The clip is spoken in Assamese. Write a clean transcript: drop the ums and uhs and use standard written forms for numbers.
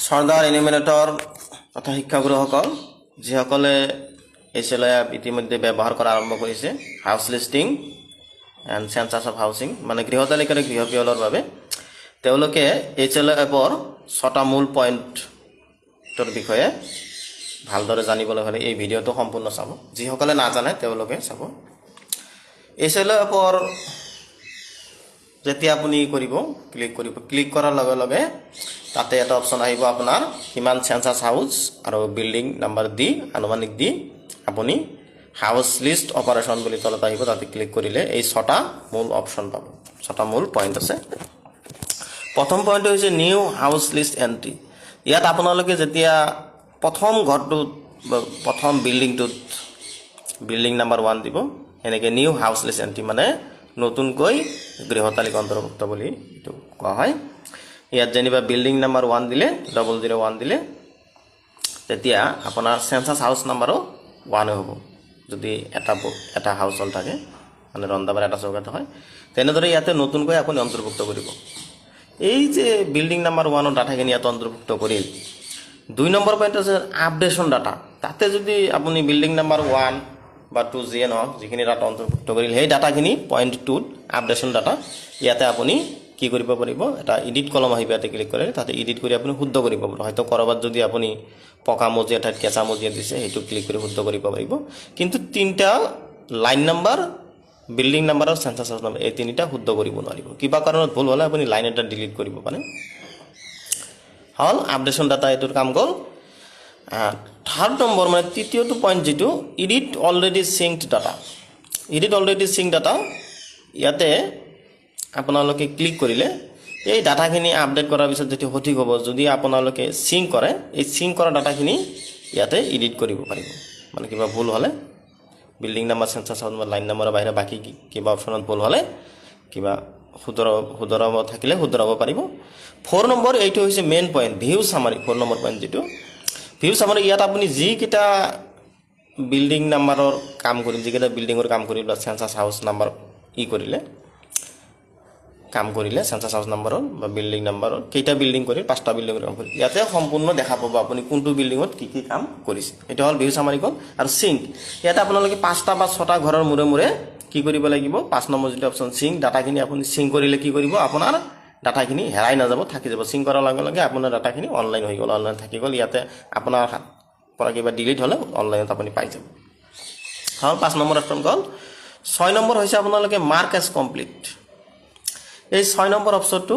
সৰ্দাৰ এনিমেটৰ তথা শিক্ষাগুৰুসকল যিসকলে HLI ইতিমধ্যে ব্যৱহাৰ কৰা আৰম্ভ কৰিছে house listing and census of housing মানে গৃহ তালিকাৰ গৃহ পিয়লৰ বাবে তেওঁলোকে HLI এপৰ 6টা মূল পইণ্টৰ বিষয়ে ভালদৰে জানিবলৈ হ'লে এই ভিডিঅ'টো সম্পূৰ্ণ চাব যিসকলে নাজানে তেওঁলোকে চাব HLI এপৰ যেতিয়া আপুনি ক্লিক কৰাৰ লগে লগে তাতে এটা অপচন আহিব আপোনাৰ কিমান সেন্সাস হাউস আৰু বিল্ডিং নাম্বাৰ দি আনুমানিক দি আপুনি হাউস লিস্ট অপাৰেশন বুলি তলত আহিব তাতে ক্লিক কৰিলে এই 6টা মূল অপচন পাব 6টা মূল পইণ্ট আছে প্ৰথম পইণ্ট হৈছে নিউ হাউস লিস্ট এন্ট্ৰি ইয়াত আপোনালোকে যেতিয়া প্ৰথম ঘৰটোত প্ৰথম বিল্ডিংটোত বিল্ডিং নাম্বাৰ 1 দিব এনেকৈ নিউ হাউস লিস্ট এন্ট্ৰি মানে নতুনকৈ গৃহ তালিকা অন্তৰ্ভুক্ত বুলি এটো কোৱা হয় ইয়াত যেনিবা বিল্ডিং নাম্বাৰ 1 দিলে 001 দিলে তেতিয়া আপোনাৰ সেন্সাস হাউস নাম্বাৰো 1 হ'ব যদি এটা হাউস হল থাকে মানে ৰন্দাবাৰ এটা চৌকাত হয় তেনেদৰে ইয়াতে নতুনকৈ আপুনি অন্তৰ্ভুক্ত কৰিব এই যে বিল্ডিং নাম্বাৰ 1 ৰ ডাটাখিনি ইয়াত অন্তৰ্ভুক্ত কৰিল 2 নম্বৰ পইণ্ট আছে আপডেশন ডাটা তাতে যদি আপুনি বিল্ডিং নাম্বাৰ 1 বা 2 যিয়ে নহওক যিখিনি ডাটা অন্তৰ্ভুক্ত কৰিল সেই ডাটাখিনি পইণ্ট 2 আপডেশন ডাটা ইয়াতে আপুনি কি কৰিব পাৰিব এটা এডিট কলম আহিব ইয়াতে ক্লিক কৰে তাতে এডিট কৰি আপুনি শুদ্ধ কৰিব পাৰিব হয়তো কৰবাত যদি আপুনি পকা মজিয়া ঠাইত কেঁচা মজিয়া দিছে সেইটো ক্লিক কৰি শুদ্ধ কৰিব পাৰিব কিন্তু তিনটা লাইন নাম্বাৰ বিল্ডিং নাম্বাৰ আৰু সেন্সাস হাউস নাম্বাৰ এই তিনিটা শুদ্ধ কৰিব নোৱাৰিব কিবা কাৰণত ভুল হ'লে আপুনি লাইন এটা ডিলিট কৰিব পাৰে হল আপডেশন ডাটা এটোৰ কাম গল থাৰ্ড নম্বৰ মানে তৃতীয়টো পইণ্ট যেটো এডিট অলৰেডি সিঙ্কড ডাটা ইয়াতে আপোনালোকে ক্লিক কৰিলে এই ডাটাখিনি আপডেট কৰাৰ পিছত যেটো সঠিক হ'ব যদি আপোনালোকে সিঙ্ক কৰে এই সিঙ্ক কৰা ডাটাখিনি ইয়াতে এডিট কৰিব পাৰিব মানে কিবা ভুল হ'লে বিল্ডিং নাম্বাৰ সেন্সাস হাউস নাম্বাৰ লাইন নাম্বাৰৰ বাহিৰে বাকি কিবা অপচনত ভুল হ'লে কিবা শুধৰাব থাকিলে শুধৰাব পাৰিব 4 নম্বৰ এইটো হৈছে মেইন পইণ্ট ভিউ সামাৰি 4 নম্বৰ পইণ্ট যেটো ভিউ সামাৰি ইয়াত আপুনি যি কিটা বিল্ডিং নাম্বাৰৰ কাম কৰিল যিকেইটা বিল্ডিংৰ কাম কৰিল সেন্সাস হাউস নাম্বাৰ কৰিলে কাম কৰিলে সেন্সাস হাউস নাম্বাৰৰ বা বিল্ডিং নাম্বাৰৰ কেইটা বিল্ডিং কৰিল 5টা বিল্ডিংৰ কাম কৰিল ইয়াতে সম্পূৰ্ণ দেখা পাব আপুনি কোনটো বিল্ডিংত কি কাম কৰিছে এটা হল ভিউ সামাৰি গল আৰু সিঙ্ক ইয়াতে আপোনালোকে 5টা বা 6টা ঘৰৰ মুৰে কি কৰিব লাগিব 5 নম্বৰ যেটো অপচন সিঙ্ক ডাটাখিনি আপুনি সিঙ্ক কৰিলে কি কৰিব আপোনাৰ ডাটাখিনি হেৰাই নাযাব থাকি যাব সিঙ্ক কৰাৰ লগে লগে আপোনাৰ ডাটাখিনি অনলাইন হৈ গল অনলাইন থাকি গল ইয়াতে আপোনাৰ পৰা কিবা ডিলিট হলে অনলাইনত আপুনি পাই যাব হল 5 নম্বৰ অপচন গল 6 নম্বৰ হৈছে আপোনালোকে মাৰ্ক এজ কমপ্লিট এই 6 নম্বৰ অপচনটো